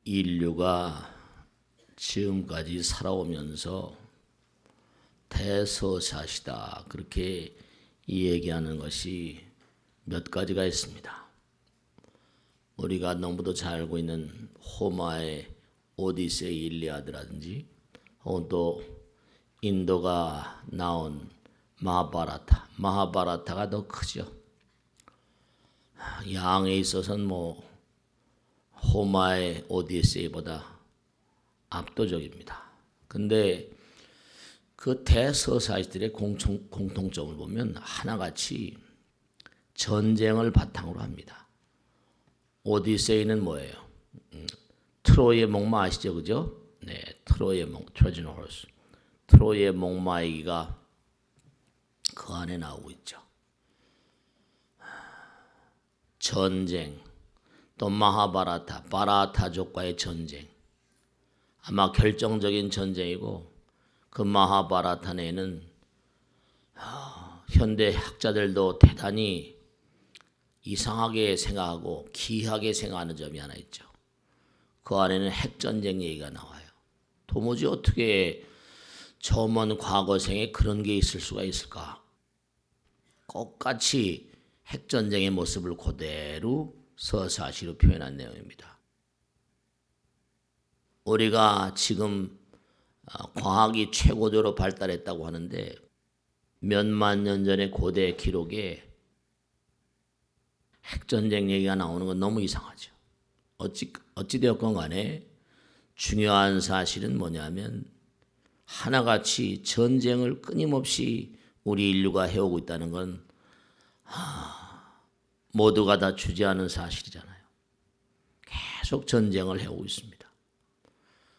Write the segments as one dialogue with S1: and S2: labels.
S1: 인류가 지금까지 살아오면서 대서사시다 그렇게 얘기하는 것이 몇 가지가 있습니다. 우리가 너무도 잘 알고 있는 호마의 오디세이 일리아드라든지 혹은 또 인도가 나온 마하바라타가 더 크죠. 양에 있어서는 호마의 오디세이보다 압도적입니다. 근데 그 대서사시들의 공통점을 보면 하나같이 전쟁을 바탕으로 합니다. 오디세이는 뭐예요? 트로이의 목마 아시죠? 그죠? 네, 트로이의 호스. 트로이의 목마 얘기가 그 안에 나오고 있죠. 전쟁, 또 바라타족과의 전쟁. 아마 결정적인 전쟁이고 그 마하바라타 내에는 현대 학자들도 대단히 이상하게 생각하고 기이하게 생각하는 점이 하나 있죠. 그 안에는 핵전쟁 얘기가 나와요. 도무지 어떻게 저 먼 과거생에 그런 게 있을 수가 있을까? 똑같이 핵전쟁의 모습을 그대로 서사시로 표현한 내용입니다. 우리가 지금 과학이 최고조로 발달했다고 하는데 몇만 년 전의 고대 기록에 핵전쟁 얘기가 나오는 건 너무 이상하죠. 어찌되었건 간에 중요한 사실은 뭐냐면 하나같이 전쟁을 끊임없이 우리 인류가 해오고 있다는 건 모두가 다 주지하는 사실이잖아요. 계속 전쟁을 해오고 있습니다.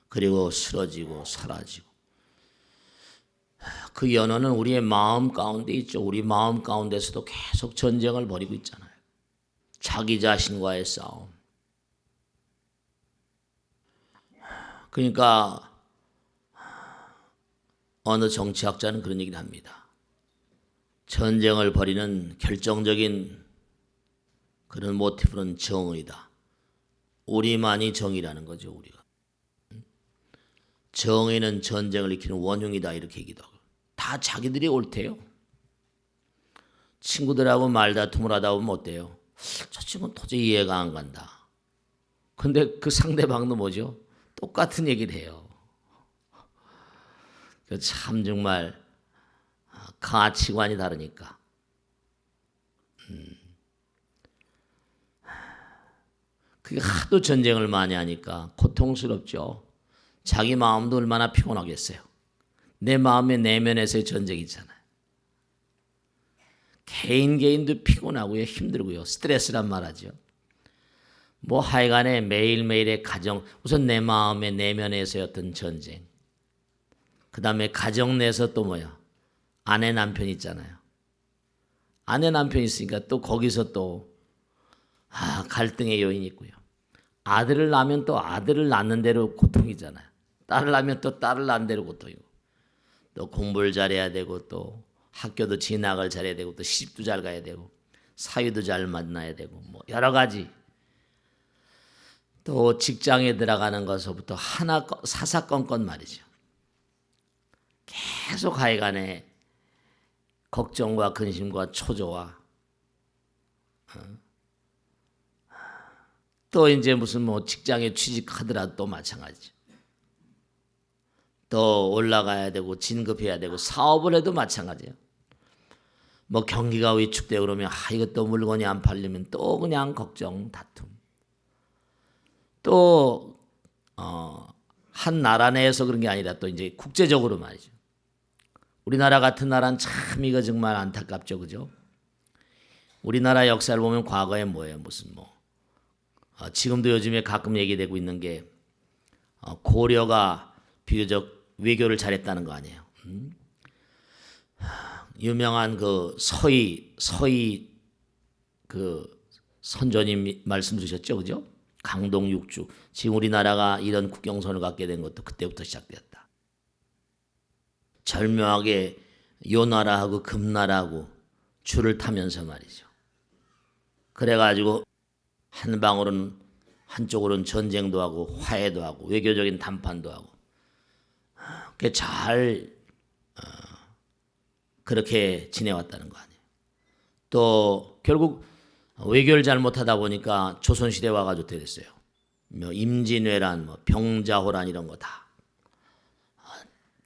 S1: 그리고 쓰러지고 사라지고 그 연원은 우리의 마음 가운데 있죠. 우리 마음 가운데서도 계속 전쟁을 벌이고 있잖아요. 자기 자신과의 싸움. 그러니까 어느 정치학자는 그런 얘기를 합니다. 전쟁을 벌이는 결정적인 그런 모티브는 정의다. 우리만이 정의라는 거죠. 우리가. 정의는 전쟁을 일으키는 원흉이다 이렇게 얘기도 하고 다 자기들이 옳대요. 친구들하고 말다툼을 하다 보면 어때요? 저 친구는 도저히 이해가 안 간다. 근데 그 상대방도 뭐죠? 똑같은 얘기를 해요. 참 정말 가치관이 다르니까. 그게 하도 전쟁을 많이 하니까 고통스럽죠. 자기 마음도 얼마나 피곤하겠어요. 내 마음의 내면에서의 전쟁이 있잖아요. 개인도 피곤하고요. 힘들고요. 스트레스란 말하죠. 하여간에 매일매일의 가정, 우선 내 마음의 내면에서의 어떤 전쟁. 그 다음에 가정 내에서 또 아내 남편 있잖아요. 아내 남편 있으니까 또 거기서 또 갈등의 요인이 있고요. 아들을 낳으면 또 아들을 낳는 대로 고통이잖아요. 딸을 낳으면 또 딸을 낳는 대로 고통이고 또 공부를 잘해야 되고 또 학교도 진학을 잘해야 되고 또 시집도 잘 가야 되고 사위도 잘 만나야 되고 여러 가지 또 직장에 들어가는 것부터 하나 사사건건 말이죠. 계속 하여간에 걱정과 근심과 초조와 또 이제 무슨 직장에 취직하더라도 또 마찬가지죠. 또 올라가야 되고 진급해야 되고 사업을 해도 마찬가지예요. 경기가 위축되고 그러면 이것도 물건이 안 팔리면 또 그냥 걱정 다툼. 또 한 나라 내에서 그런 게 아니라 또 이제 국제적으로 말이죠. 우리나라 같은 나라는 참 이거 정말 안타깝죠, 그죠? 우리나라 역사를 보면 과거에 뭐예요, 지금도 요즘에 가끔 얘기되고 있는 게 고려가 비교적 외교를 잘했다는 거 아니에요. 유명한 그 서희 그 선조님 말씀 주셨죠, 그죠? 강동 육주. 지금 우리나라가 이런 국경선을 갖게 된 것도 그때부터 시작되었다. 절묘하게 요 나라하고 금나라하고 줄을 타면서 말이죠. 그래가지고 한 방울은 한쪽으로는 전쟁도 하고 화해도 하고 외교적인談판도 하고 그게 잘 그렇게 지내왔다는 거 아니에요. 또 결국 외교를 잘못하다 보니까 조선시대 와가지고 됐어요. 뭐 임진왜란, 뭐 병자호란 이런 거 다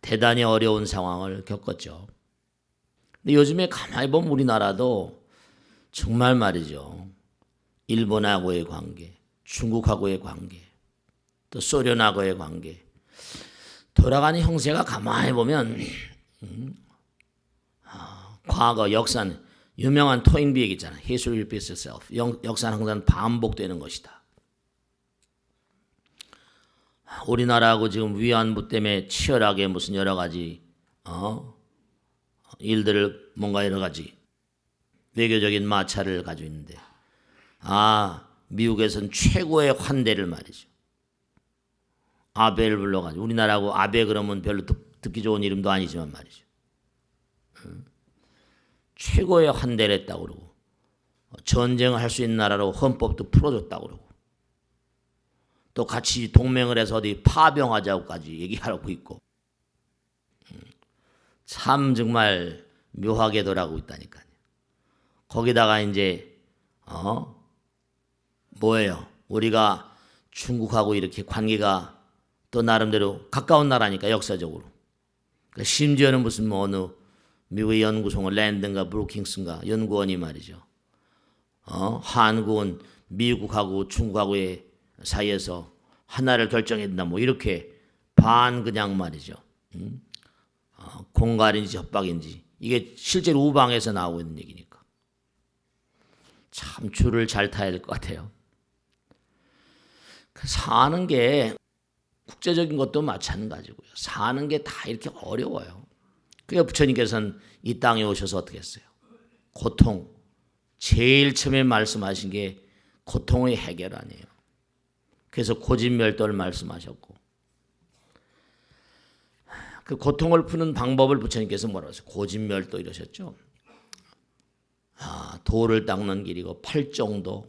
S1: 대단히 어려운 상황을 겪었죠. 근데 요즘에 가만히 보면 우리나라도 정말 말이죠. 일본하고의 관계, 중국하고의 관계, 또 소련하고의 관계 돌아가는 형세가 가만히 보면 과거 역사는 유명한 토인비 얘기 있잖아요. History repeats itself. 역사는 항상 반복되는 것이다. 우리나라하고 지금 위안부 때문에 치열하게 무슨 여러 가지 일들을 뭔가 여러 가지 외교적인 마찰을 가지고 있는데 미국에서는 최고의 환대를 말이죠. 아베를 불러가지고 우리나라하고 아베 그러면 별로 듣기 좋은 이름도 아니지만 말이죠. 최고의 환대를 했다고 그러고 전쟁을 할 수 있는 나라로 헌법도 풀어줬다고 그러고 또 같이 동맹을 해서 어디 파병하자고까지 얘기하고 있고 참 정말 묘하게 돌아가고 있다니까요. 거기다가 이제 뭐예요? 우리가 중국하고 이렇게 관계가 또 나름대로 가까운 나라니까 역사적으로. 그러니까 심지어는 무슨 뭐 어느 미국의 연구소가 랜든가 브루킹스인가 연구원이 말이죠. 한국은 미국하고 중국하고의 사이에서 하나를 결정해야 된다. 뭐 이렇게 그냥 말이죠. 공갈인지 협박인지 이게 실제로 우방에서 나오고 있는 얘기니까. 참 줄을 잘 타야 될 것 같아요. 사는 게 국제적인 것도 마찬가지고요. 사는 게 다 이렇게 어려워요. 그러니까 부처님께서는 이 땅에 오셔서 어떻게 했어요? 고통. 제일 처음에 말씀하신 게 고통의 해결 아니에요. 그래서 고진멸도를 말씀하셨고 그 고통을 푸는 방법을 부처님께서 뭐라고 하세요? 고진멸도 이러셨죠. 도를 닦는 길이고 팔정도,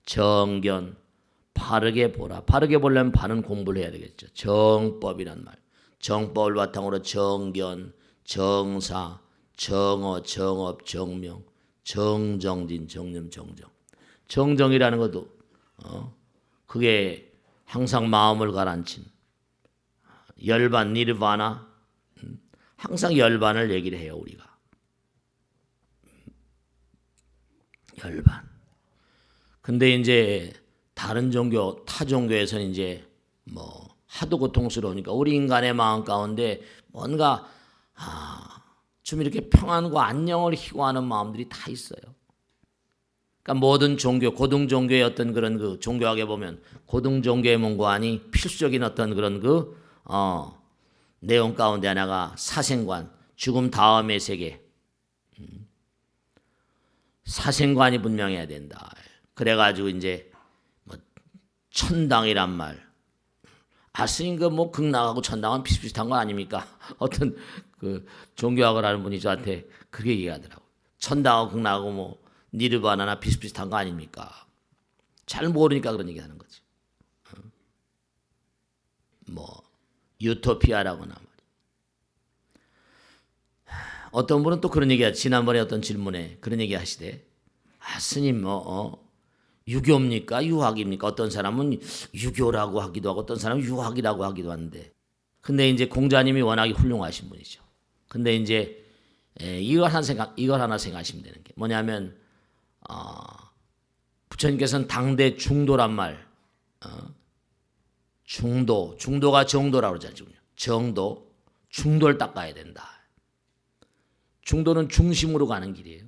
S1: 정견, 바르게 보라. 바르게 보려면 바른 공부를 해야 되겠죠. 정법이란 말. 정법을 바탕으로 정견, 정사, 정어, 정업, 정명, 정정진, 정념, 정정. 정정이라는 것도 그게 항상 마음을 가라앉힌 열반, 니르바나 항상 열반을 얘기를 해요 우리가. 열반. 근데 이제 다른 종교, 타 종교에서는 이제 뭐 하도 고통스러우니까 우리 인간의 마음 가운데 뭔가 좀 이렇게 평안과 안녕을 희구하는 마음들이 다 있어요. 그러니까 모든 종교, 고등 종교의 어떤 그런 그 종교학에 보면 고등 종교의 문관이 필수적인 어떤 그런 내용 가운데 하나가 사생관, 죽음 다음의 세계. 사생관이 분명해야 된다. 그래가지고 이제 뭐 천당이란 말. 스님 뭐 극락하고 천당은 비슷비슷한 거 아닙니까? 어떤 그 종교학을 하는 분이 저한테 그렇게 얘기하더라고. 천당하고 극락하고 뭐 니르바나나 비슷비슷한 거 아닙니까? 잘 모르니까 그런 얘기하는 거지. 뭐 유토피아라고나 말이야. 어떤 분은 또 그런 얘기야. 지난번에 어떤 질문에 그런 얘기 하시대. 스님 유교입니까? 유학입니까? 어떤 사람은 유교라고 하기도 하고 어떤 사람은 유학이라고 하기도 하는데 근데 이제 공자님이 워낙에 훌륭하신 분이죠. 근데 이제 이걸 하나 생각하시면 되는 게 뭐냐면 부처님께서는 당대 중도란 말 중도가 정도라고 그러잖아요. 정도, 중도를 닦아야 된다. 중도는 중심으로 가는 길이에요.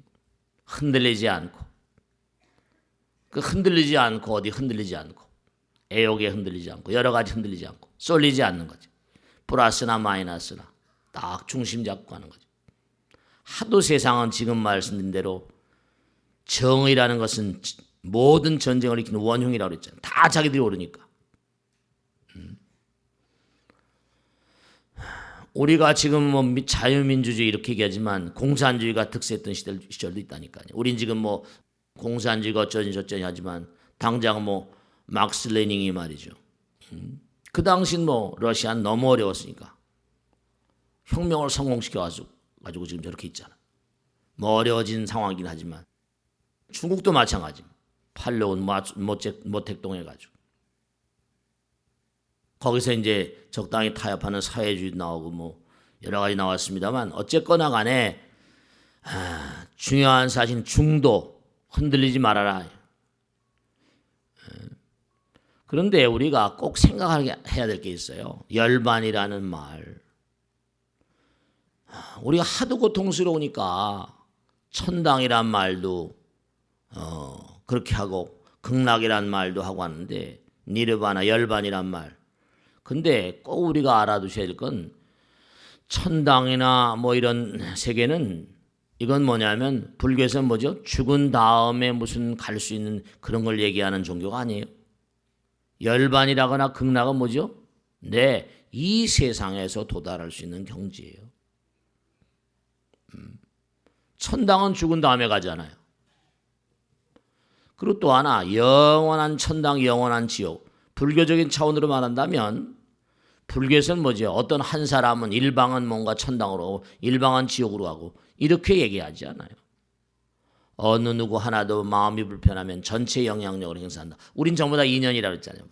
S1: 흔들리지 않고 흔들리지 않고 어디 흔들리지 않고 애욕에 흔들리지 않고 여러 가지 흔들리지 않고 쏠리지 않는 거죠. 플러스나 마이너스나 딱 중심 잡고 가는 거죠. 하도 세상은 지금 말씀드린 대로 정의라는 것은 모든 전쟁을 일으키는 원흉이라고 그랬잖아요. 다 자기들이 오르니까. 우리가 지금 뭐 자유민주주의 이렇게 얘기하지만 공산주의가 득세했던 시절도 있다니까요. 우린 지금 뭐 공산주의가 어쩌니 저쩌니 하지만 당장 뭐 막스 레닝이 말이죠. 그 당시는 뭐 러시아는 너무 어려웠으니까 혁명을 성공시켜 가지고 지금 저렇게 있잖아. 뭐 어려워진 상황이긴 하지만 중국도 마찬가지. 팔려온 모택동 해가지고 거기서 이제 적당히 타협하는 사회주의 나오고 뭐 여러 가지 나왔습니다만 어쨌거나 간에 중요한 사실 중도 흔들리지 말아라. 그런데 우리가 꼭 생각해야 될 게 있어요. 열반이라는 말. 우리가 하도 고통스러우니까 천당이란 말도 그렇게 하고 극락이란 말도 하고 하는데 니르바나 열반이란 말. 근데 꼭 우리가 알아두셔야 될 건 천당이나 뭐 이런 세계는 이건 뭐냐면 불교에서 뭐죠? 죽은 다음에 무슨 갈 수 있는 그런 걸 얘기하는 종교가 아니에요. 열반이라거나 극락은 뭐죠? 네, 이 세상에서 도달할 수 있는 경지예요. 천당은 죽은 다음에 가잖아요. 그리고 또 하나 영원한 천당, 영원한 지옥. 불교적인 차원으로 말한다면 불교에서는 뭐죠? 어떤 한 사람은 일방은 뭔가 천당으로 일방은 지옥으로 가고 이렇게 얘기하지 않아요. 어느 누구 하나도 마음이 불편하면 전체 영향력을 행사한다. 우린 전부 다 인연이라고 했잖아요.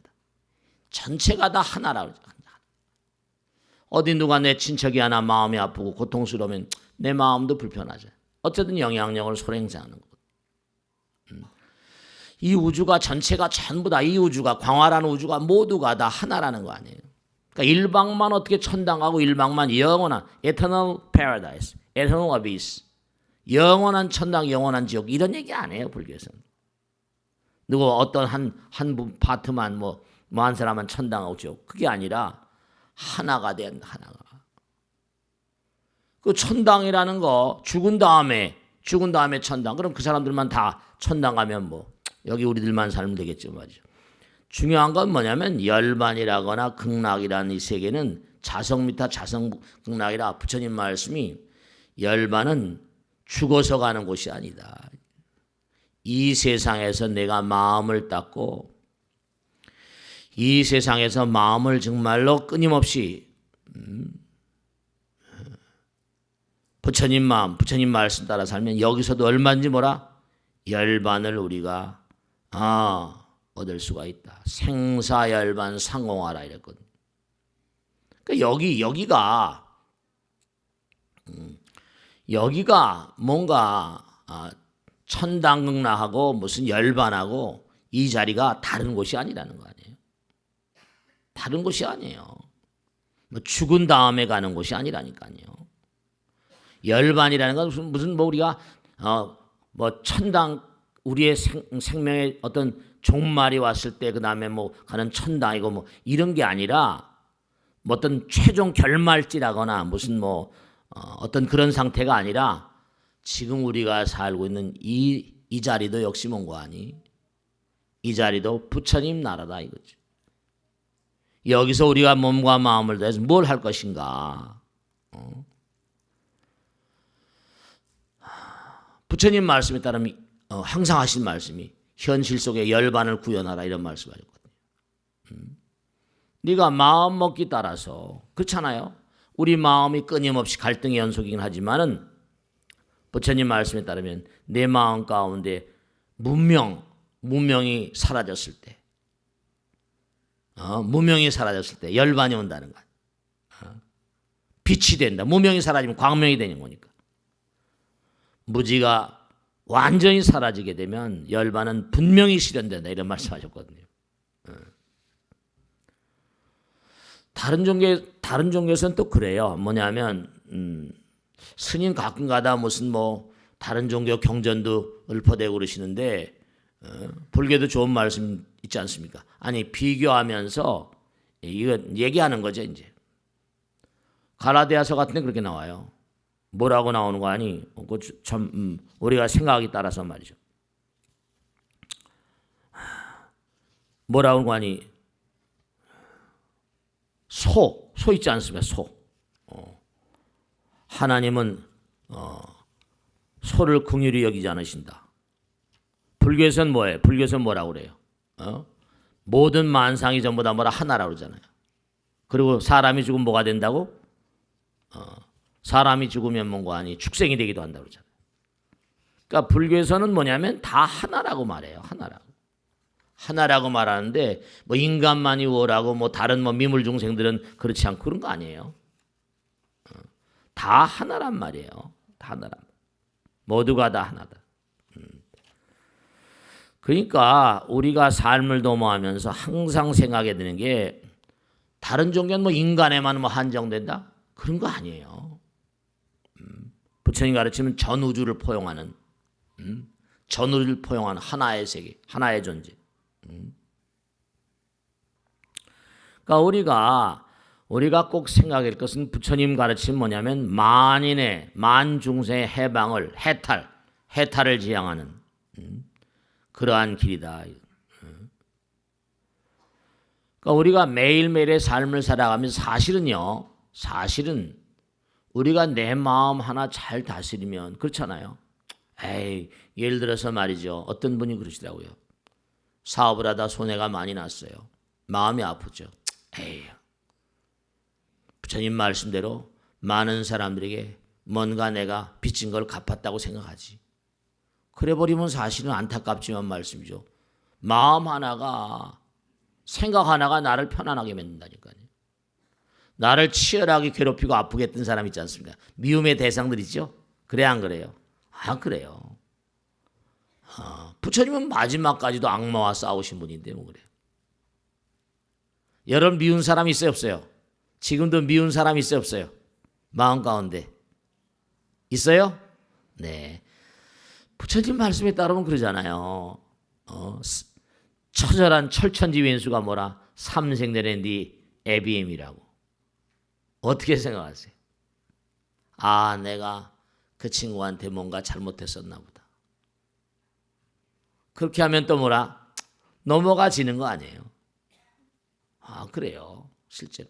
S1: 전체가 다 하나라고 했잖아요. 어디 누가 내 친척이 하나 마음이 아프고 고통스러우면 내 마음도 불편하죠. 어쨌든 영향력을 서로 행사하는 거고. 이 우주가 전체가 전부 다 이 우주가 광활한 우주가 모두가 다 하나라는 거 아니에요. 그러니까 일방만 어떻게 천당하고 일방만 영원한 eternal paradise, eternal abyss, 영원한 천당, 영원한 지옥 이런 얘기 안 해요 불교에서는. 누구 어떤 한 파트만 뭐 한 사람은 천당하고 지옥 그게 아니라 하나가 된 하나가. 그 천당이라는 거 죽은 다음에 천당. 그럼 그 사람들만 다 천당 가면 뭐 여기 우리들만 살면 되겠죠 말이죠. 중요한 건 뭐냐면 열반이라거나 극락이라는 이 세계는 자성미타 자성극락이라 부처님 말씀이 열반은 죽어서 가는 곳이 아니다. 이 세상에서 내가 마음을 닦고 이 세상에서 마음을 정말로 끊임없이 부처님 마음, 부처님 말씀 따라 살면 여기서도 얼마인지 뭐라? 열반을 우리가 얻을 수가 있다. 생사열반 상공하라 이랬거든. 그러니까 여기가 뭔가 천당극락하고 무슨 열반하고 이 자리가 다른 곳이 아니라는 거 아니에요. 다른 곳이 아니에요. 뭐 죽은 다음에 가는 곳이 아니라니까요. 열반이라는 건 무슨 뭐 우리가 뭐 천당 우리의 생명의 어떤 종말이 왔을 때 그 다음에 뭐 가는 천당이고 뭐 이런 게 아니라 뭐 어떤 최종 결말지라거나 무슨 뭐 어떤 그런 상태가 아니라 지금 우리가 살고 있는 이 자리도 역시 뭔고 아니? 이 자리도 부처님 나라다 이거지. 여기서 우리가 몸과 마음을 다해서 뭘 할 것인가? 부처님 말씀에 따르면 항상 하신 말씀이 현실 속에 열반을 구현하라 이런 말씀하셨거든요. 네가 마음 먹기 따라서 그렇잖아요. 우리 마음이 끊임없이 갈등의 연속이긴 하지만은 부처님 말씀에 따르면 내 마음 가운데 무명이 사라졌을 때, 무명이 사라졌을 때 열반이 온다는 거야. 빛이 된다. 무명이 사라지면 광명이 되는 거니까. 무지가 완전히 사라지게 되면 열반은 분명히 실현된다 이런 말씀하셨거든요. 다른 종교에서는 또 그래요. 뭐냐면 스님 가끔가다 무슨 뭐 다른 종교 경전도 읊어대고 그러시는데 불교도 좋은 말씀 있지 않습니까? 아니 비교하면서 이거 얘기하는 거죠 이제. 가라데아서 같은 데 그렇게 나와요. 뭐라고 나오는 거 아니? 참 우리가 생각하기 따라서 말이죠. 뭐라고 하는 거 아니? 소 있지 않습니까? 소. 하나님은 소를 긍휼히 여기지 않으신다. 불교에서는 뭐예요? 불교에서는 뭐라고 그래요? 모든 만상이 전부 다 뭐라 하나라고 그러잖아요. 그리고 사람이 죽으면 뭐가 된다고? 사람이 죽으면 뭔가 축생이 되기도 한다고 그러잖아요. 그러니까 불교에서는 뭐냐면 다 하나라고 말해요. 하나라고 말하는데 뭐 인간만이 우월하고 뭐 다른 뭐 미물 중생들은 그렇지 않고 그런 거 아니에요. 다 하나란 말이에요. 다 하나란 말. 모두가 다 하나다. 그러니까 우리가 삶을 도모하면서 항상 생각해 드는 게 다른 종교는 뭐 인간에만 뭐 한정된다? 그런 거 아니에요. 부처님 가르치면 전 우주를 포용하는 전우를 포용하는 하나의 세계, 하나의 존재. 그러니까 우리가 꼭 생각할 것은 부처님 가르침 뭐냐면 만중생의 해방을 해탈을 지향하는 그러한 길이다. 그러니까 우리가 매일매일의 삶을 살아가면서 사실은 우리가 내 마음 하나 잘 다스리면 그렇잖아요. 예를 들어서 말이죠. 어떤 분이 그러시더라고요. 사업을 하다 손해가 많이 났어요. 마음이 아프죠. 부처님 말씀대로 많은 사람들에게 뭔가 내가 빚진 걸 갚았다고 생각하지. 그래 버리면 사실은 안타깝지만 말씀이죠. 마음 하나가 생각 하나가 나를 편안하게 만든다니까요. 나를 치열하게 괴롭히고 아프게 했던 사람 있지 않습니까? 미움의 대상들 있죠. 그래 안 그래요? 그래요. 부처님은 마지막까지도 악마와 싸우신 분인데 뭐 그래요. 여러분 미운 사람 있어요 없어요? 지금도 미운 사람 있어요 없어요? 마음 가운데 있어요? 네. 부처님 말씀에 따르면 그러잖아요. 처절한 철천지 왼수가 뭐라 삼생전에 네 애비엠이라고. 어떻게 생각하세요? 내가 그 친구한테 뭔가 잘못했었나 보다. 그렇게 하면 또 뭐라? 넘어가지는 거 아니에요. 그래요. 실제로.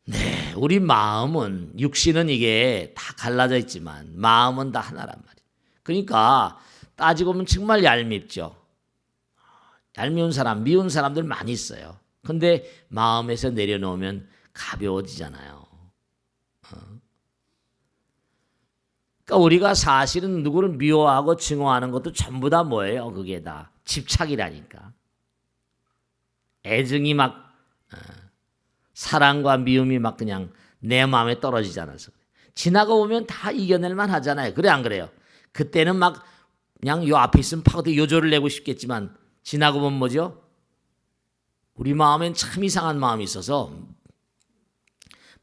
S1: 네, 우리 마음은 육신은 이게 다 갈라져 있지만 마음은 다 하나란 말이에요. 그러니까 따지고 보면 정말 얄밉죠. 얄미운 사람, 미운 사람들 많이 있어요. 근데 마음에서 내려놓으면 가벼워지잖아요. 그러니까 우리가 사실은 누구를 미워하고 증오하는 것도 전부 다 뭐예요? 그게 다 집착이라니까. 애증이 막 사랑과 미움이 막 그냥 내 마음에 떨어지지 않아서 지나가 보면 다 이겨낼만 하잖아요. 그래 안 그래요? 그때는 막 그냥 요 앞에 있으면 파고들 요조를 내고 싶겠지만 지나고 보면 뭐죠? 우리 마음엔 참 이상한 마음이 있어서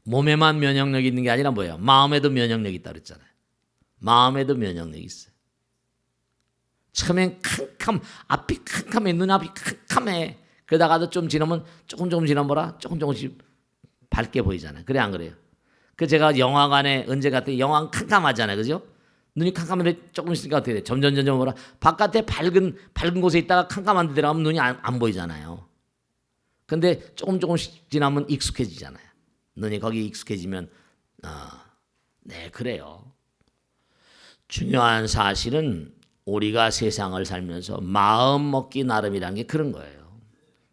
S1: 몸에만 면역력이 있는 게 아니라 뭐예요? 마음에도 면역력이 있다 그랬잖아요. 마음에도 면역력이 있어요. 처음엔 앞이 캄캄해, 눈앞이 캄캄해. 그러다가도 좀 지나면 조금 지나면 뭐라? 조금씩 밝게 보이잖아요. 그래 안 그래요? 그 제가 영화관에 언제 갔더니 영화는 캄캄하잖아요. 그죠? 눈이 캄캄한데 조금 있으니까 어떻게 돼? 점점 뭐라? 바깥에 밝은 곳에 있다가 캄캄한 데 들어가면 눈이 안 보이잖아요. 근데 조금씩 지나면 익숙해지잖아요. 눈이 거기 익숙해지면 네, 그래요. 중요한 사실은 우리가 세상을 살면서 마음 먹기 나름이라는 게 그런 거예요.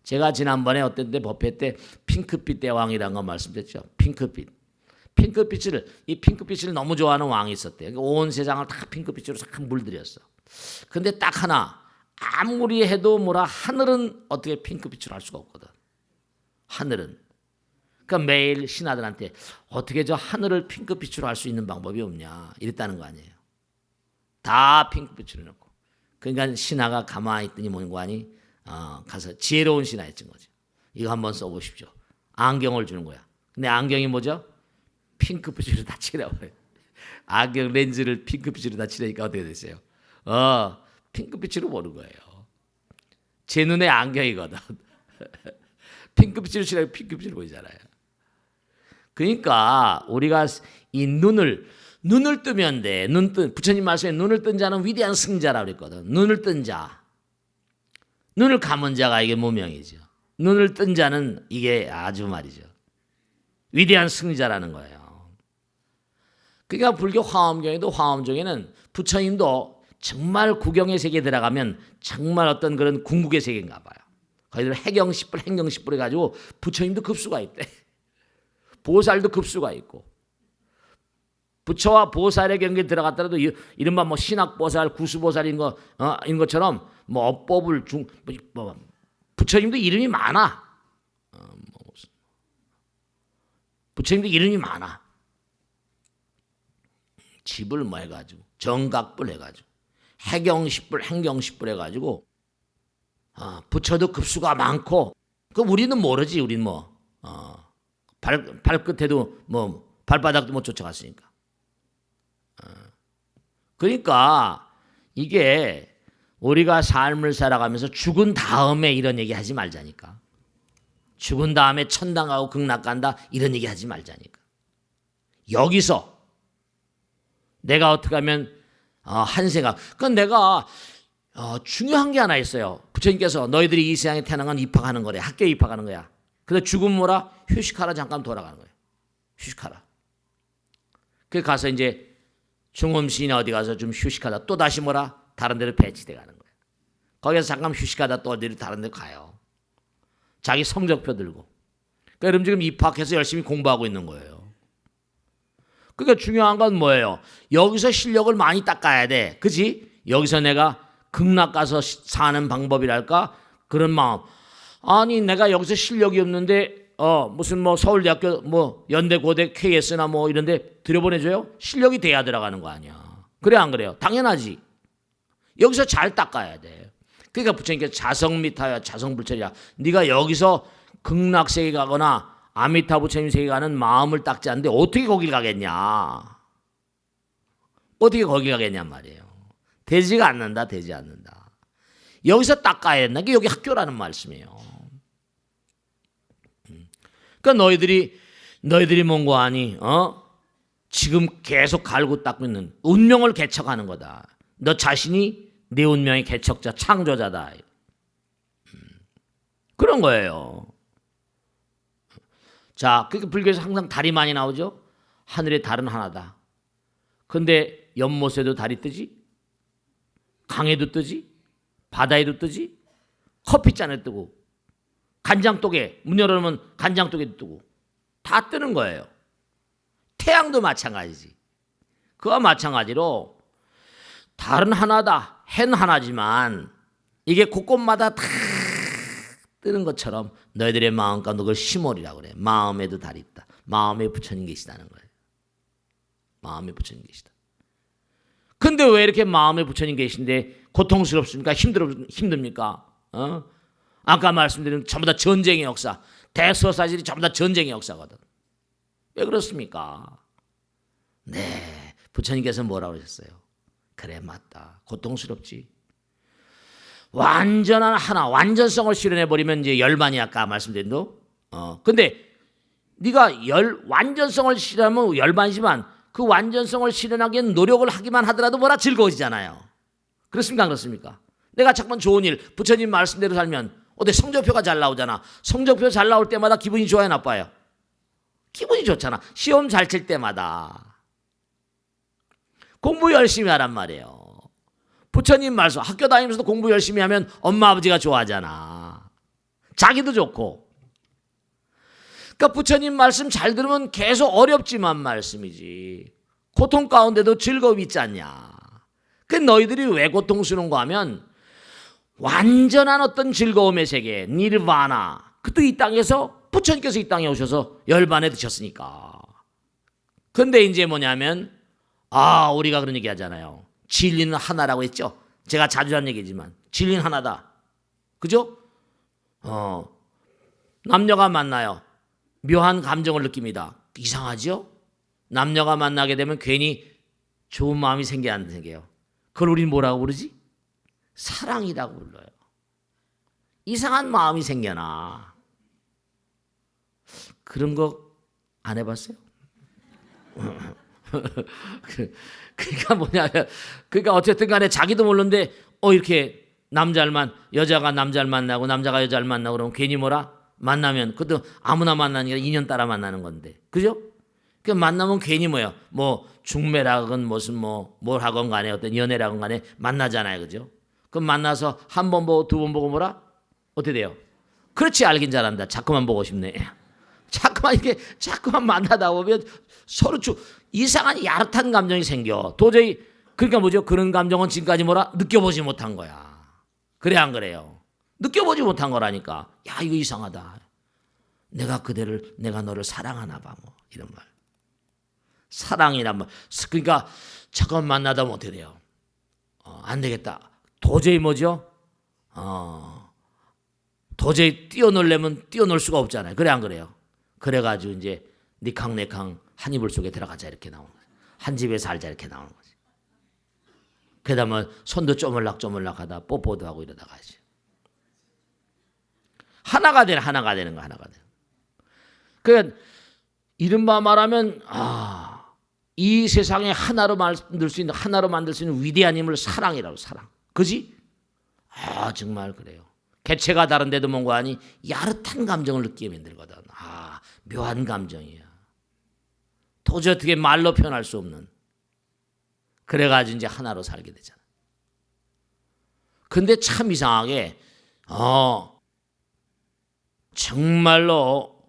S1: 제가 지난번에 어떤 때 법회 때 핑크빛 대왕이라는 거 말씀드렸죠. 이 핑크빛을 너무 좋아하는 왕이 있었대요. 온 세상을 다 핑크빛으로 싹 물들였어. 근데 딱 하나, 아무리 해도 뭐라 하늘은 어떻게 핑크빛으로 할 수가 없거든. 하늘은. 그러니까 매일 신하들한테 어떻게 저 하늘을 핑크빛으로 할 수 있는 방법이 없냐 이랬다는 거 아니에요. 다 핑크빛으로 해놓고. 그러니까 신하가 가만히 있더니 뭔가 하니 가서 지혜로운 신하였던 거죠. 이거 한번 써보십시오. 안경을 주는 거야. 근데 안경이 뭐죠? 핑크빛으로 다 칠해버려요. 안경 렌즈를 핑크빛으로 다 칠하니까 어떻게 됐어요? 핑크빛으로 보는 거예요. 제 눈에 안경이거든. 핑크빛으로 칠하니까 핑크빛으로 보이잖아요. 그러니까 우리가 이 눈을 뜨면 돼. 부처님 말씀에 눈을 뜬 자는 위대한 승자라고 그랬거든. 눈을 뜬 자. 눈을 감은 자가 이게 무명이죠. 눈을 뜬 자는 이게 아주 말이죠. 위대한 승자라는 거예요. 그러니까 불교 화엄경에도 화엄종에는 부처님도 정말 구경의 세계에 들어가면 정말 어떤 그런 궁극의 세계인가 봐요. 거기들 해경십불 행경십불 해가지고 부처님도 급수가 있대. 보살도 급수가 있고. 부처와 보살의 경계에 들어갔더라도 이른바 뭐 신학보살, 구수보살인 것처럼 뭐 업법을 부처님도 이름이 많아. 부처님도 이름이 많아. 집을 뭐 해가지고 정각불 해가지고 해경십불, 행경십불 해가지고 부처도 급수가 많고 그 우리는 모르지. 우리는 뭐 발끝에도 뭐 발바닥도 못 쫓아갔으니까. 그러니까 이게 우리가 삶을 살아가면서 죽은 다음에 이런 얘기 하지 말자니까. 죽은 다음에 천당 가고 극락 간다 이런 얘기 하지 말자니까. 여기서 내가 어떻게 하면 한 생각. 그건 내가 중요한 게 하나 있어요. 부처님께서 너희들이 이 세상에 태어난 건 입학하는 거래. 학교에 입학하는 거야. 그래서 죽으면 뭐라? 휴식하라. 잠깐 돌아가는 거예요. 휴식하라. 그 가서 이제 중음시인 어디 가서 좀 휴식하다 또 다시 뭐라? 다른 데로 배치돼 가는 거예요. 거기서 잠깐 휴식하다 또 어디로 다른 데 가요. 자기 성적표 들고. 그러니까 여러분 지금 입학해서 열심히 공부하고 있는 거예요. 그러니까 중요한 건 뭐예요? 여기서 실력을 많이 닦아야 돼. 그치? 여기서 내가 극락 가서 사는 방법이랄까? 그런 마음. 아니 내가 여기서 실력이 없는데 무슨 뭐 서울대학교 뭐 연대 고대 KS나 뭐 이런 데 들여보내줘요? 실력이 돼야 들어가는 거 아니야. 그래 안 그래요? 당연하지. 여기서 잘 닦아야 돼. 그러니까 부처님께서 자성미타야 자성불철이야. 네가 여기서 극락세계 가거나 아미타 부처님 세계 가는 마음을 닦지 않는데 어떻게 거길 가겠냐. 어떻게 거기 가겠냔 말이에요. 되지가 않는다. 되지 않는다. 여기서 닦아야 된다. 이게 여기 학교라는 말씀이에요. 그러니까 너희들이 뭔고 하니 지금 계속 갈고 닦고 있는 운명을 개척하는 거다. 너 자신이 내 운명의 개척자, 창조자다. 그런 거예요. 자, 그러니까 불교에서 항상 달이 많이 나오죠. 하늘의 달은 하나다. 근데 연못에도 달이 뜨지? 강에도 뜨지? 바다에도 뜨지? 커피잔에 뜨고 간장독에 문 열어놓으면 간장독에도 뜨고 다 뜨는 거예요. 태양도 마찬가지지. 그와 마찬가지로 달은 하나다. 해는 하나지만 이게 곳곳마다 다 뜨는 것처럼 너희들의 마음 가운데 그걸 심오리라고 그래. 마음에도 달이 있다. 마음에 부처님 계시다는 거예요. 마음에 부처님 계시다. 근데 왜 이렇게 마음에 부처님 계신데 고통스럽습니까? 힘듭니까? 아까 말씀드린 전부 다 전쟁의 역사. 대서사실이 전부 다 전쟁의 역사거든. 왜 그렇습니까? 네, 부처님께서 뭐라고 하셨어요? 그래 맞다. 고통스럽지. 완전한 하나, 완전성을 실현해버리면 이제 열반이 아까 말씀드린 거. 근데 네가 완전성을 실현하면 열반이지만 그 완전성을 실현하기엔 노력을 하기만 하더라도 뭐라 즐거워지잖아요. 그렇습니까? 안 그렇습니까? 내가 잠깐 좋은 일, 부처님 말씀대로 살면 어때? 성적표가 잘 나오잖아. 성적표 잘 나올 때마다 기분이 좋아요, 나빠요? 기분이 좋잖아. 시험 잘 칠 때마다. 공부 열심히 하란 말이에요. 부처님 말씀, 학교 다니면서도 공부 열심히 하면 엄마 아버지가 좋아하잖아. 자기도 좋고. 그러니까 부처님 말씀 잘 들으면 계속 어렵지만 말씀이지. 고통 가운데도 즐거움이 있지 않냐. 그 너희들이 왜 고통스러운가 하면 완전한 어떤 즐거움의 세계, 니르바나. 그것도 이 땅에서 부처님께서 이 땅에 오셔서 열반에 드셨으니까. 근데 이제 뭐냐면 우리가 그런 얘기 하잖아요. 진리는 하나라고 했죠. 제가 자주 하는 얘기지만 진리는 하나다. 그죠? 남녀가 만나요. 묘한 감정을 느낍니다. 이상하죠? 남녀가 만나게 되면 괜히 좋은 마음이 생겨요. 그걸 우리는 뭐라고 부르지? 사랑이라고 불러요. 이상한 마음이 생겨나. 그런 거 안 해봤어요? 그러니까 뭐냐면, 그러니까 어쨌든 간에 자기도 모르는데, 이렇게 여자가 남자를 만나고 남자가 여자를 만나고 그러면 괜히 뭐라? 만나면, 그것도 아무나 만나니까 인연 따라 만나는 건데. 그죠? 그 만나면 괜히 뭐야? 뭐 중매라건 무슨 뭘 하건 간에 어떤 연애라건 간에 만나잖아요. 그죠? 그럼 만나서 한 번 보고 두 번 보고 뭐라? 어떻게 돼요? 그렇지, 알긴 잘한다. 자꾸만 보고 싶네. 자꾸만 만나다 보면 서로 이상한 야릇한 감정이 생겨. 도저히 그러니까 뭐죠? 그런 감정은 지금까지 뭐라? 느껴보지 못한 거야. 그래 안 그래요? 느껴보지 못한 거라니까. 야, 이거 이상하다. 내가 너를 사랑하나 봐. 뭐 이런 말. 사랑이란 말. 그러니까 잠깐 만나다 보면 어떻게 돼요? 안 되겠다. 도저히 뭐죠? 도저히 뛰어놀려면 뛰어놀 수가 없잖아요. 그래 안 그래요? 그래가지고 이제 니캉네캉 한 이불 속에 들어가자 이렇게 나오는 거지. 한 집에 살자 이렇게 나오는 거지. 그다음에 손도 쪼물락쪼물락 하다 뽀뽀도 하고 이러다가지. 하나가 되는 거 하나가 되는. 그러니까 이른바 말하면 이 세상에 하나로 만들 수 있는 위대한 힘을 사랑이라고. 사랑. 그지? 정말 그래요. 개체가 다른데도 뭔가 하니 야릇한 감정을 느끼게 만들거든. 묘한 감정이야. 도저히 어떻게 말로 표현할 수 없는. 그래가지고 이제 하나로 살게 되잖아. 근데 참 이상하게 정말로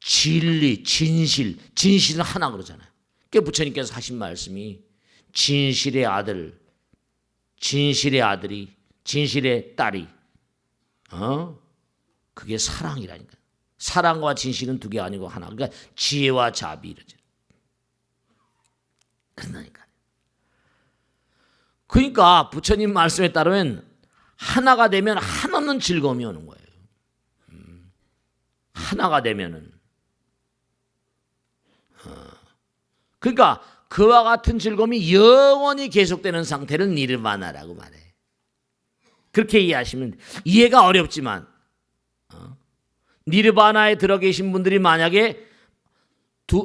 S1: 진리, 진실은 하나 그러잖아요. 그게 부처님께서 하신 말씀이 진실의 아들, 진실의 아들이, 진실의 딸이 그게 사랑이라니까. 사랑과 진실은 두 개 아니고 하나. 그러니까 지혜와 자비 이러죠. 그러니까 부처님 말씀에 따르면 하나가 되면 한없는 즐거움이 오는 거예요. 하나가 되면은. 그러니까 그와 같은 즐거움이 영원히 계속되는 상태를 니르바나라고 말해. 그렇게 이해하시면 이해가 어렵지만 니르바나에 들어 계신 분들이 만약에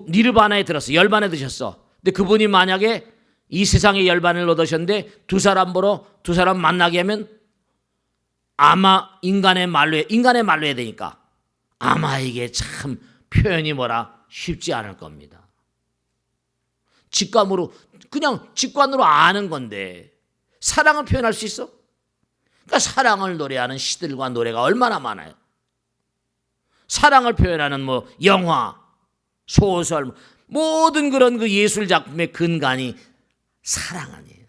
S1: 니르바나에 들었어. 열반에 드셨어. 근데 그분이 만약에 이 세상의 열반을 얻으셨는데 두 사람 만나게 하면 아마 인간의 말로 해야 되니까 아마 이게 참 표현이 쉽지 않을 겁니다. 그냥 직관으로 아는 건데 사랑을 표현할 수 있어? 그러니까 사랑을 노래하는 시들과 노래가 얼마나 많아요. 사랑을 표현하는 영화, 소설, 모든 그런 그 예술 작품의 근간이 사랑 아니에요.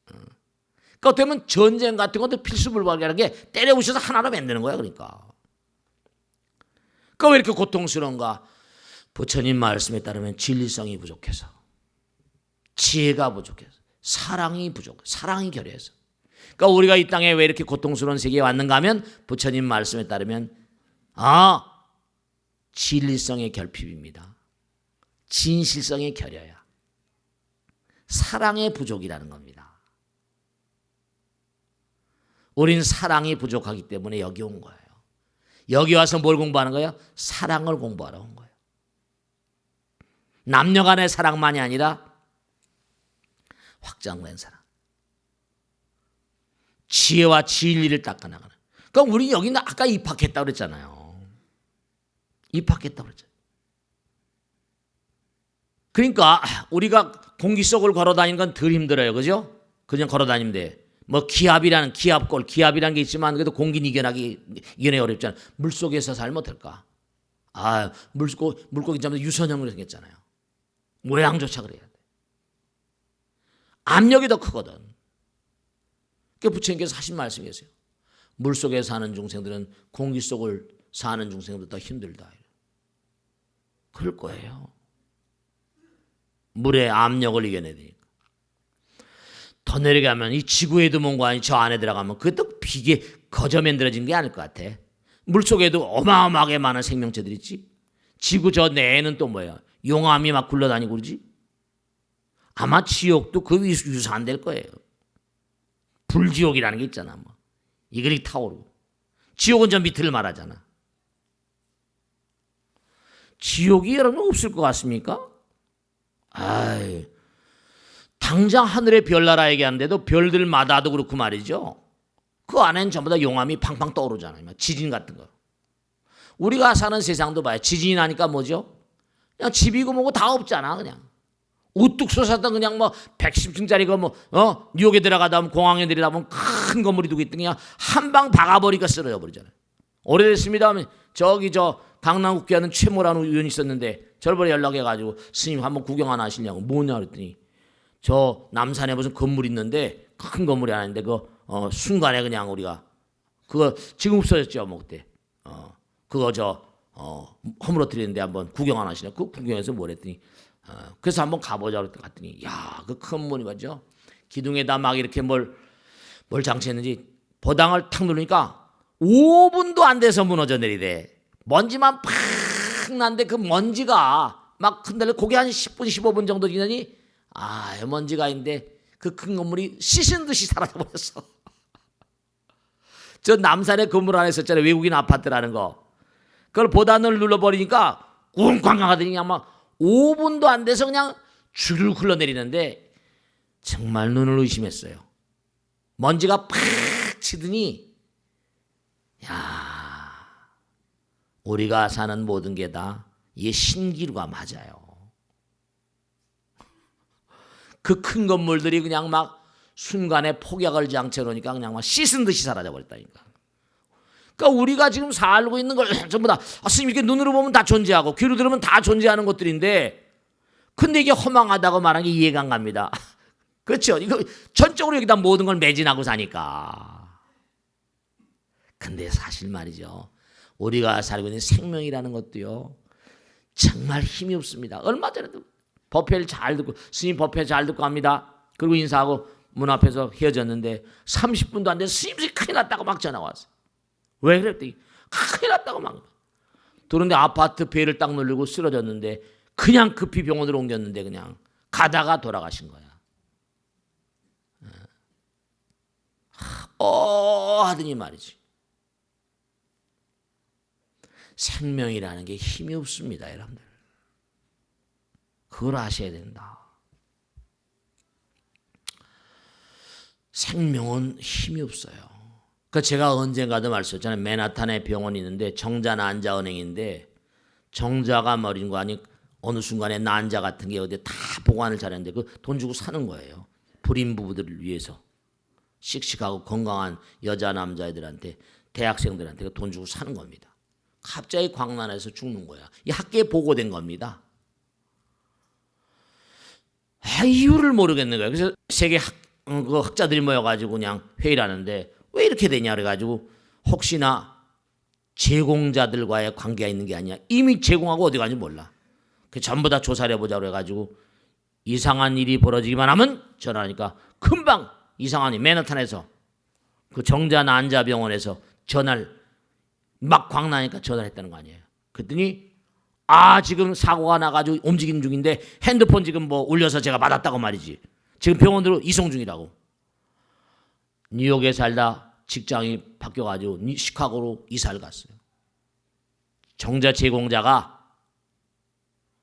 S1: 그러니까 어떻게 보면 전쟁 같은 것도 필수불가하는 게 때려 부셔서 하나로 만드는 거야. 그러니까 왜 이렇게 고통스러운가? 부처님 말씀에 따르면 진리성이 부족해서, 지혜가 부족해서, 사랑이 결여해서. 그러니까 우리가 이 땅에 왜 이렇게 고통스러운 세계에 왔는가 하면 부처님 말씀에 따르면 진리성의 결핍입니다. 진실성의 결여야. 사랑의 부족이라는 겁니다. 우린 사랑이 부족하기 때문에 여기 온 거예요. 여기 와서 뭘 공부하는 거예요? 사랑을 공부하러 온 거예요. 남녀 간의 사랑만이 아니라 확장된 사랑. 지혜와 진리를 닦아나가는. 그러니까 우리 여기는 아까 입학했다고 그랬잖아요. 입학했다고 그랬잖아요. 그러니까 우리가 공기 속을 걸어 다니는 건 덜 힘들어요. 그죠? 그냥 걸어 다니면 돼. 기압이라는 게 있지만 그래도 공기는 이겨내기 어렵잖아요. 물속에서 살면 어떨까? 물고기 잡으면 유선형으로 생겼잖아요. 모양조차 그래야 돼. 압력이 더 크거든. 그러니까 부처님께서 하신 말씀이 계세요. 물속에 사는 중생들은 공기 속을 사는 중생들보다 더 힘들다. 그럴 거예요. 물의 압력을 이겨내야 되니까. 더 내려가면 이 지구에도 뭔가 아니 저 안에 들어가면 그것도 비계 거저 만들어진 게 아닐 것 같아. 물속에도 어마어마하게 많은 생명체들이 있지. 지구 저 내에는 또 뭐야? 용암이 막 굴러다니고 그러지. 아마 지옥도 그 유사한 될 거예요. 불지옥이라는 게 있잖아. 이글이 타오르고. 지옥은 저 밑을 말하잖아. 지옥이 여러분 없을 것 같습니까? 당장 하늘의 별나라 얘기하는데도 별들마다도 그렇고 말이죠. 그 안에는 전부 다 용암이 팡팡 떠오르잖아요. 지진 같은 거. 우리가 사는 세상도 봐요. 지진이 나니까 뭐죠? 그냥 집이고 뭐고 다 없잖아. 그냥 우뚝 솟았던 그냥 뭐 110층짜리 뉴욕에 들어가다 보면 공항에 들어가다 보면 큰 건물이 두고 있던 그냥 한 방 박아버리니까 쓰러져 버리잖아요. 오래됐습니다 하면 저기 저 강남국회하는 최모라는 의원이 있었는데 저번에 연락해가지고 스님 한번 구경 하나 하시냐고. 뭐냐 그랬더니 저 남산에 무슨 건물 있는데 큰 건물이 하나 있는데 순간에 그냥 우리가 그거 지금 없어졌죠 뭐 그때 그거 허물어뜨리는데 한번 구경 하나 하시냐. 그 구경해서 뭐랬더니 그래서 한번 가보자 그랬더니 야 그 큰 문이 맞죠. 기둥에다 막 이렇게 뭘 장치했는지 버당을 탁 누르니까 5분도 안 돼서 무너져 내리대. 먼지만 팍 나는데 그 먼지가 막 흔들려 고개 한 10분 15분 정도 지나니 먼지가 있는데 그 큰 건물이 씻은 듯이 사라져버렸어. 저 남산의 건물 안에 있었잖아요. 외국인 아파트라는 거. 그걸 보단을 눌러버리니까 웅쾅 하더니 그냥 막 5분도 안 돼서 그냥 줄을 흘러내리는데 정말 눈을 의심했어요. 먼지가 팍 치더니 야 우리가 사는 모든 게 다 이게 신기루가 맞아요. 그 큰 건물들이 그냥 막 순간에 폭약을 장쳐놓으니까 그냥 막 씻은 듯이 사라져 버렸다니까. 그러니까 우리가 지금 살고 있는 걸 전부 다 스님 이렇게 눈으로 보면 다 존재하고 귀로 들으면 다 존재하는 것들인데 근데 이게 허망하다고 말하는 게 이해가 안 갑니다. 그렇죠? 이거 전적으로 여기다 모든 걸 매진하고 사니까. 근데 사실 말이죠. 우리가 살고 있는 생명이라는 것도요. 정말 힘이 없습니다. 얼마 전에도 법회를 잘 듣고 스님 법회 잘 듣고 합니다. 그리고 인사하고 문 앞에서 헤어졌는데 30분도 안 돼서 스님이 큰일 났다고 막 전화 왔어. 왜 그랬더니 큰일 났다고 막. 그런데 아파트 배를 딱 누르고 쓰러졌는데 그냥 급히 병원으로 옮겼는데 그냥 가다가 돌아가신 거야. 하더니 말이지. 생명이라는 게 힘이 없습니다, 여러분들. 그걸 아셔야 된다. 생명은 힘이 없어요. 그 제가 언젠가도 말씀했잖아요. 맨하탄에 병원이 있는데 정자 난자 은행인데 정자가 머린 거 아니 어느 순간에 난자 같은 게 어디 다 보관을 잘했는데 그 돈 주고 사는 거예요. 불임 부부들을 위해서 씩씩하고 건강한 여자 남자애들한테 대학생들한테 돈 주고 사는 겁니다. 갑자기 광난에서 죽는 거야. 이 학계에 보고된 겁니다. 이유를 모르겠는 거예요. 그래서 세계 그 학자들이 모여가지고 그냥 회의를 하는데 왜 이렇게 되냐 그래가지고 혹시나 제공자들과의 관계가 있는 게 아니야. 이미 제공하고 어디 가는지 몰라. 그 전부 다 조사를 해보자 그래가지고 이상한 일이 벌어지기만 하면 전화하니까 금방 이상한 일 맨하탄에서 그 정자 난자 병원에서 전화를 막 광나니까 전화를 했다는 거 아니에요. 그랬더니 지금 사고가 나가지고 움직이는 중인데 핸드폰 지금 뭐 울려서 제가 받았다고 말이지. 지금 병원으로 이송 중이라고. 뉴욕에 살다 직장이 바뀌어가지고 시카고로 이사를 갔어요. 정자 제공자가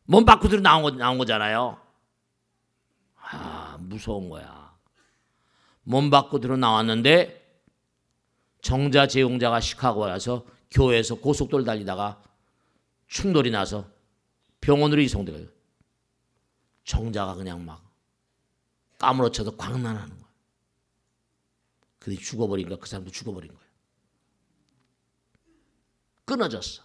S1: 몸 밖으로 나온 거잖아요. 무서운 거야. 몸 밖으로 나왔는데 정자 제공자가 시카고에 와서 교회에서 고속도로 달리다가 충돌이 나서 병원으로 이송돼요. 정자가 그냥 막 까무러쳐서 광난하는 거야. 그게 죽어버리니까 그 사람도 죽어버린 거야. 끊어졌어.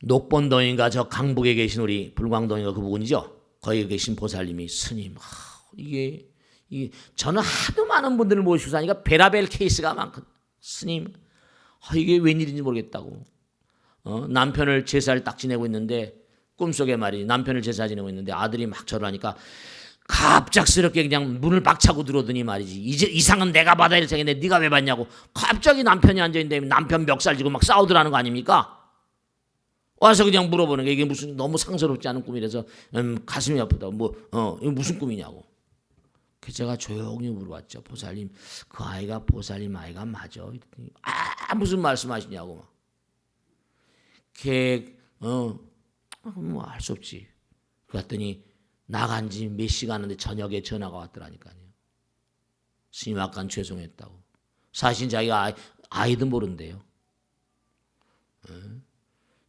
S1: 녹본동인가 저 강북에 계신 우리 불광동인가 그 부분이죠. 거기 계신 보살님이 스님 이게 저는 하도 많은 분들을 모시고 사니까 베라벨 케이스가 많거든. 스님 이게 웬일인지 모르겠다고. 남편을 제사를 딱 지내고 있는데 꿈속에 말이지 남편을 제사 지내고 있는데 아들이 막 절을 하니까 갑작스럽게 그냥 문을 박차고 들어오더니 말이지 이제 이상은 내가 받아야 될 생인데 네가 왜 받냐고 갑자기 남편이 앉아있는데 남편 멱살 쥐고 막 싸우더라는 거 아닙니까? 와서 그냥 물어보는 게 이게 무슨 너무 상스럽지 않은 꿈이라서 가슴이 아프다. 이거 무슨 꿈이냐고. 그래서 제가 조용히 물어봤죠. 보살님 그 아이가 보살님 아이가 맞아? 무슨 말씀하시냐고 막. 뭐 알 수 없지. 그랬더니 나간 지 몇 시간 했는데 저녁에 전화가 왔더라니까요. 스님 아까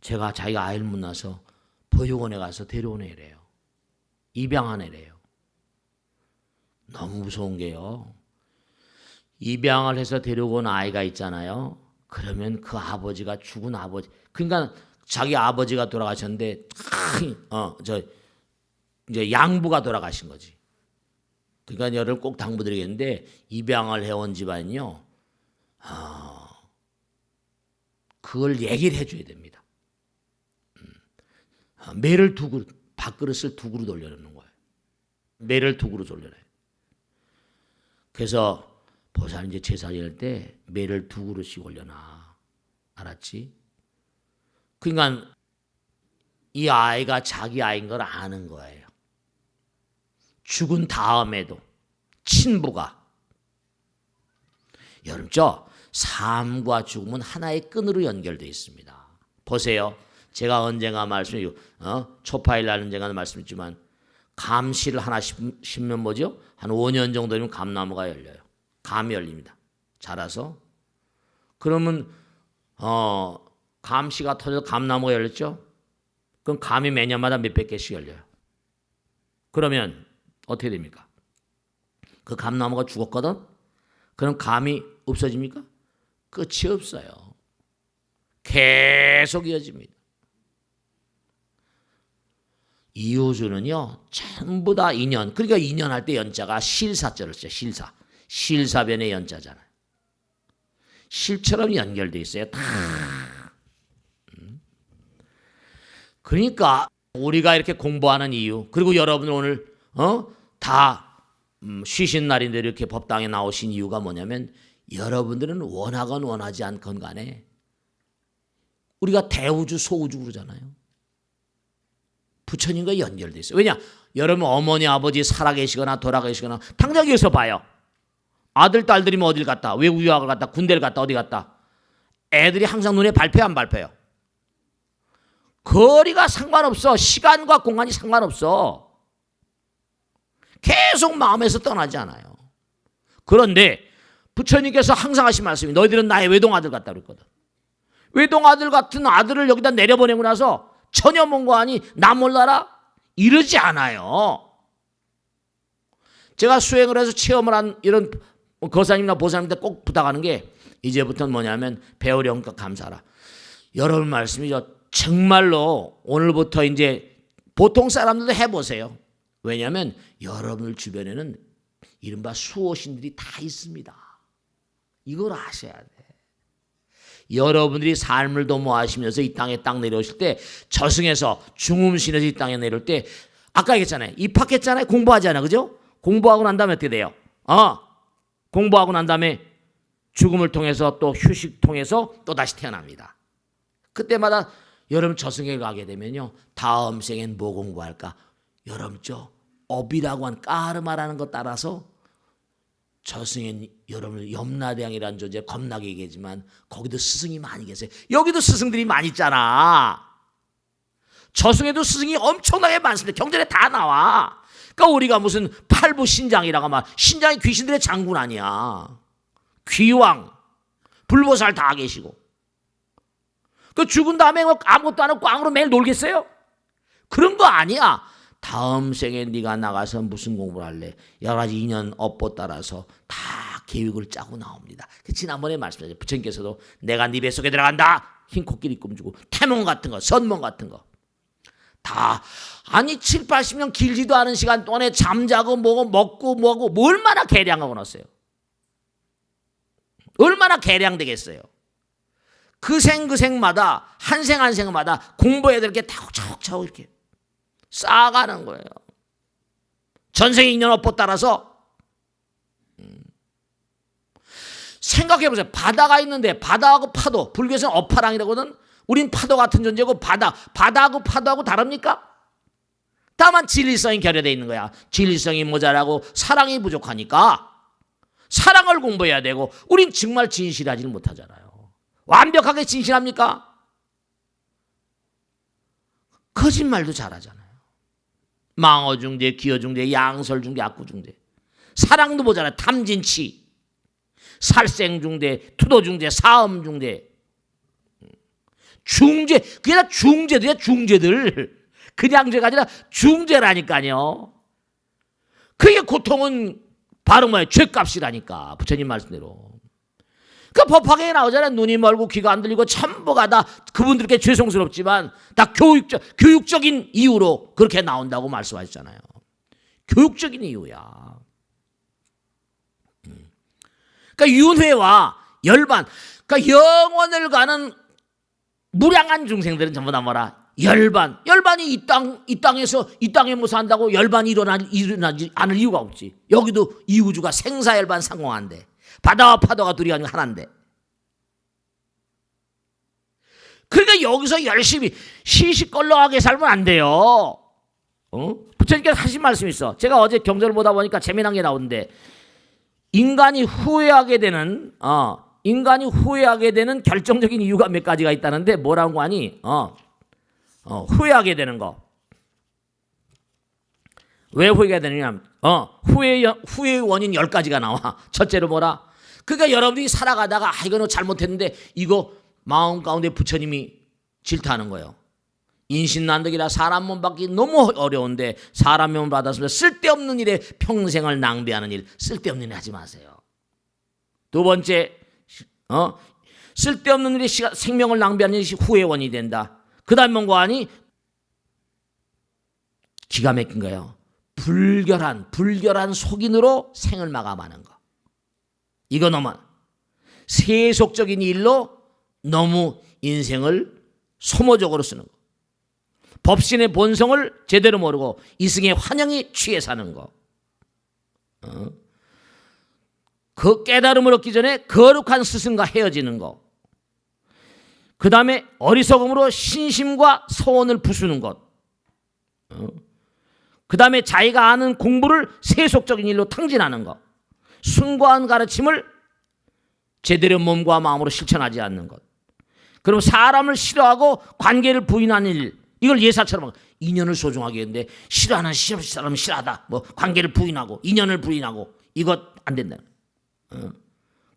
S1: 제가 자기가 아이를 못 낳아서 보육원에 가서 데려오네 이래요. 입양하네 이래요. 너무 무서운 게요. 입양을 해서 데려온 아이가 있잖아요. 그러면 그 아버지가 죽은 아버지, 그러니까 자기 아버지가 돌아가셨는데 이제 양부가 돌아가신 거지. 그러니까 여러분 꼭 당부드리겠는데 입양을 해온 집안이요. 그걸 얘기를 해줘야 됩니다. 매를 두 그릇, 밥그릇을 두 그릇 올려놓는 거예요. 매를 두 그릇 올려놔요. 그래서 보살 이제 제사 지낼 때 매를 두 그릇씩 올려놔. 알았지? 그러니까 이 아이가 자기 아이인 걸 아는 거예요. 죽은 다음에도 친부가. 여러분 삶과 죽음은 하나의 끈으로 연결되어 있습니다. 보세요. 제가 언젠가 초파일 날 언젠가 말씀했지만 감씨를 하나 심으면 뭐죠? 한 5년 정도 되면 감나무가 열려요. 감이 열립니다. 자라서. 그러면 감씨가 터져서 감나무가 열렸죠? 그럼 감이 매년마다 몇백 개씩 열려요. 그러면 어떻게 됩니까? 그 감나무가 죽었거든? 그럼 감이 없어집니까? 끝이 없어요. 계속 이어집니다. 이호주는요, 전부 다 인연. 그러니까 인연할 때 연자가 실사자를 써요. 실사. 실사변의 연자잖아요. 실처럼 연결되어 있어요. 다. 그러니까 우리가 이렇게 공부하는 이유, 그리고 여러분 오늘 다 쉬신 날인데 이렇게 법당에 나오신 이유가 뭐냐면 여러분들은 원하건 원하지 않건 간에 우리가 대우주 소우주 그러잖아요. 부처님과 연결돼 있어요. 왜냐? 여러분 어머니 아버지 살아계시거나 돌아가시거나 당장 여기서 봐요. 아들 딸들이 뭐 어딜 갔다, 외국 유학을 갔다, 군대를 갔다, 어디 갔다. 애들이 항상 눈에 밟혀요, 안 밟혀요? 거리가 상관없어. 시간과 공간이 상관없어. 계속 마음에서 떠나지 않아요. 그런데 부처님께서 항상 하신 말씀이 너희들은 나의 외동아들 같다 그랬거든. 외동아들 같은 아들을 여기다 내려보내고 나서 전혀 뭔가 아니 나 몰라라? 이러지 않아요. 제가 수행을 해서 체험을 한 이런 거사님이나 보사님한테 꼭 부탁하는 게 이제부터는 뭐냐면 배우려니까 감사하라. 여러분 말씀이 정말로 오늘부터 이제 보통 사람들도 해보세요. 왜냐하면 여러분 주변에는 이른바 수호신들이 다 있습니다. 이걸 아셔야 돼. 여러분들이 삶을 도모하시면서 이 땅에 딱 내려오실 때 저승에서 중음신에서 이 땅에 내려올 때 아까 얘기했잖아요. 입학했잖아요. 공부하잖아요. 그죠? 공부하고 난 다음에 어떻게 돼요? 공부하고 난 다음에 죽음을 통해서 또 휴식 통해서 또 다시 태어납니다. 그때마다 여러분 저승에 가게 되면요. 다음 생엔 뭐 공부할까? 여러분 업이라고 한 까르마라는 것 따라서 저승엔 여러분 염라대왕이라는 존재 겁나게 얘기하지만 거기도 스승이 많이 계세요. 여기도 스승들이 많이 있잖아. 저승에도 스승이 엄청나게 많습니다. 경전에 다 나와. 그러니까 우리가 무슨 팔부 신장이라고 말, 신장이 귀신들의 장군 아니야. 귀왕, 불보살 다 계시고. 그 죽은 다음에 아무것도 안 하고 꽝으로 매일 놀겠어요? 그런 거 아니야. 다음 생에 네가 나가서 무슨 공부를 할래? 여러 가지 인연 업보 따라서 다 계획을 짜고 나옵니다. 지난번에 말씀하셨죠. 부처님께서도 내가 네 뱃속에 들어간다. 흰 코끼리 꿈주고 태몽 같은 거, 선몽 같은 거. 다 아니 7, 80년 길지도 않은 시간 동안에 잠자고 뭐고 먹고 뭐하고 뭐 얼마나 계량하고 났어요. 얼마나 계량되겠어요. 그 생마다 한 생 한 생마다 공부해야 될 게 차곡차곡 이렇게 쌓아가는 거예요. 전생의 인연 업보 따라서 생각해보세요. 바다가 있는데 바다하고 파도, 불교에서는 어파랑이라거든. 우린 파도 같은 존재고 바다하고 파도하고 다릅니까? 다만 진리성이 결여되어 있는 거야. 진리성이 모자라고 사랑이 부족하니까 사랑을 공부해야 되고 우린 정말 진실하지는 못하잖아요. 완벽하게 진실합니까? 거짓말도 잘하잖아요. 망어중재, 기어중재, 양설중재, 악구중재. 사랑도 모자라. 탐진치, 살생중재, 투도중재, 사음중재. 중재, 그게 다 중재들이야, 중재들. 그냥 죄가 아니라 중재라니까요. 그게 고통은 바로 뭐예요? 죄값이라니까. 부처님 말씀대로. 그 법화경에 나오잖아요. 눈이 멀고 귀가 안 들리고 전부가 다 그분들께 죄송스럽지만 다 교육적인 이유로 그렇게 나온다고 말씀하셨잖아요. 교육적인 이유야. 그러니까 윤회와 열반, 그러니까 영원을 가는 무량한 중생들은 전부 다 뭐라? 열반이 이 땅에서 이 땅에 뭐 산다고 열반이 일어나지 않을 이유가 없지. 여기도 이 우주가 생사열반 상공한데 바다와 파도가 둘이 아니고 하나인데. 그러니까 여기서 열심히 시시껄렁하게 살면 안 돼요. 부처님께서 하신 말씀이 있어. 제가 어제 경전을 보다 보니까 재미난 게 나오는데 인간이 후회하게 되는 결정적인 이유가 몇 가지가 있다는데 뭐라고 하니? 후회하게 되는 거. 왜 후회가 되느냐? 후회의 원인 10가지가 나와. 첫째로 뭐라? 그러니까 여러분들이 살아가다가 이거는 잘못했는데 이거 마음 가운데 부처님이 질타하는 거예요. 인신난득이라 사람 몸 받기 너무 어려운데 사람 몸 받았으면 쓸데없는 일에 평생을 낭비하는 일, 쓸데없는 일 하지 마세요. 두 번째, 쓸데없는 일에 생명을 낭비하는 일이 후회의 원인이 된다. 그 다음 뭔가 하니? 기가 막힌 거예요. 불결한 속인으로 생을 마감하는 거. 이거 너무 세속적인 일로 너무 인생을 소모적으로 쓰는 거. 법신의 본성을 제대로 모르고 이승의 환영에 취해 사는 거. 그 깨달음을 얻기 전에 거룩한 스승과 헤어지는 거. 그 다음에 어리석음으로 신심과 서원을 부수는 것. 그 다음에 자기가 아는 공부를 세속적인 일로 탕진하는 것. 숭고한 가르침을 제대로 몸과 마음으로 실천하지 않는 것. 그럼 사람을 싫어하고 관계를 부인하는 일, 이걸 예사처럼 인연을 소중하게 했는데 싫어하는 사람은 싫어하다. 뭐 관계를 부인하고 인연을 부인하고 이것 안 된다.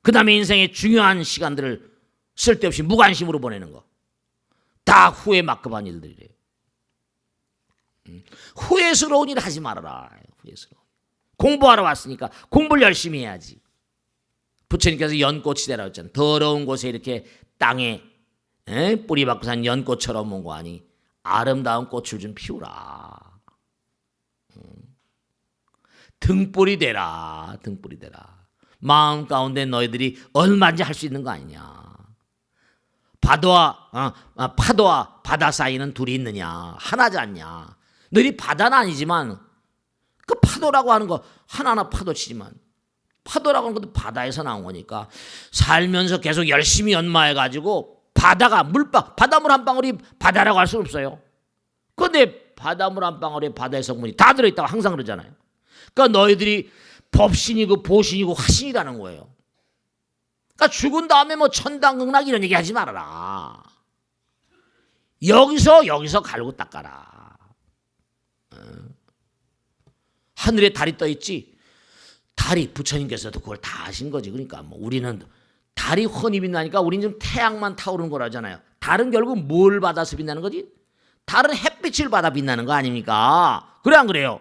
S1: 그 다음에 인생의 중요한 시간들을 쓸데없이 무관심으로 보내는 거. 다 후회 막급한 일들이래요. 후회스러운 일 하지 말아라. 후회스러운. 공부하러 왔으니까 공부를 열심히 해야지. 부처님께서 연꽃이 되라고 했잖아요. 더러운 곳에 이렇게 땅에 뿌리 박고 산 연꽃처럼 온 거 아니. 아름다운 꽃을 좀 피우라. 등불이 되라. 등불이 되라. 마음 가운데 너희들이 얼마인지 할 수 있는 거 아니냐. 파도와 바다 사이는 둘이 있느냐. 하나지 않냐. 너희 바다는 아니지만 그 파도라고 하는 거 하나하나 파도치지만 파도라고 하는 것도 바다에서 나온 거니까 살면서 계속 열심히 연마해가지고 바닷물 한 방울이 바다라고 할 수는 없어요. 그런데 바닷물 한 방울에 바다의 성분이 다 들어있다고 항상 그러잖아요. 그러니까 너희들이 법신이고 보신이고 화신이라는 거예요. 그러니까 죽은 다음에 뭐 천당극락 이런 얘기 하지 말아라. 여기서 갈고 닦아라. 하늘에 달이 떠 있지. 달이 부처님께서도 그걸 다 하신 거지. 그러니까 뭐 우리는 달이 훤히 빛나니까 우리는 좀 태양만 타오르는 거라잖아요. 달은 결국 뭘 받아서 빛나는 거지? 달은 햇빛을 받아 빛나는 거 아닙니까? 그래 안 그래요?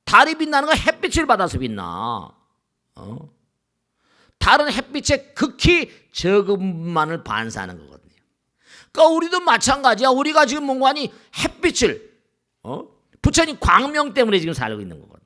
S1: 달이 빛나는 건 햇빛을 받아서 빛나. 달은 햇빛의 극히 적은 부분만을 반사하는 거거든요. 그러니까 우리도 마찬가지야. 우리가 지금 뭔가 하니 햇빛을 부처님 광명 때문에 지금 살고 있는 거거든요.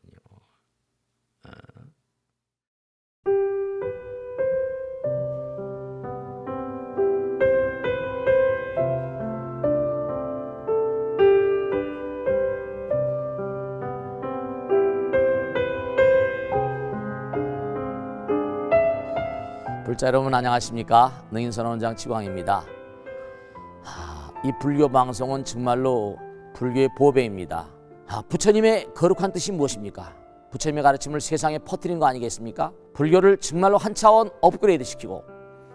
S1: 불자 여러분 안녕하십니까? 능인선원장 지광입니다. 이 불교 방송은 정말로 불교의 보배입니다. 부처님의 거룩한 뜻이 무엇입니까? 부처님의 가르침을 세상에 퍼뜨린 거 아니겠습니까? 불교를 정말로 한 차원 업그레이드 시키고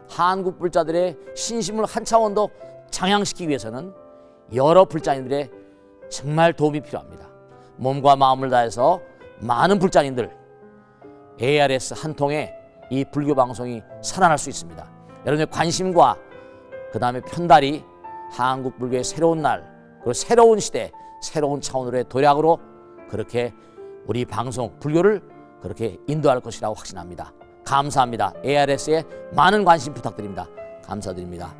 S1: 한국 불자들의 신심을 한 차원 더 장양시키기 위해서는 여러 불자님들의 정말 도움이 필요합니다. 몸과 마음을 다해서 많은 불자님들 ARS 한 통에 이 불교 방송이 살아날 수 있습니다. 여러분의 관심과 그 다음에 편달이
S2: 한국 불교의 새로운 날, 그리고 새로운 시대, 새로운 차원으로의 도약으로 그렇게 우리 방송 불교를 그렇게 인도할 것이라고 확신합니다. 감사합니다. ARS에 많은 관심 부탁드립니다. 감사드립니다.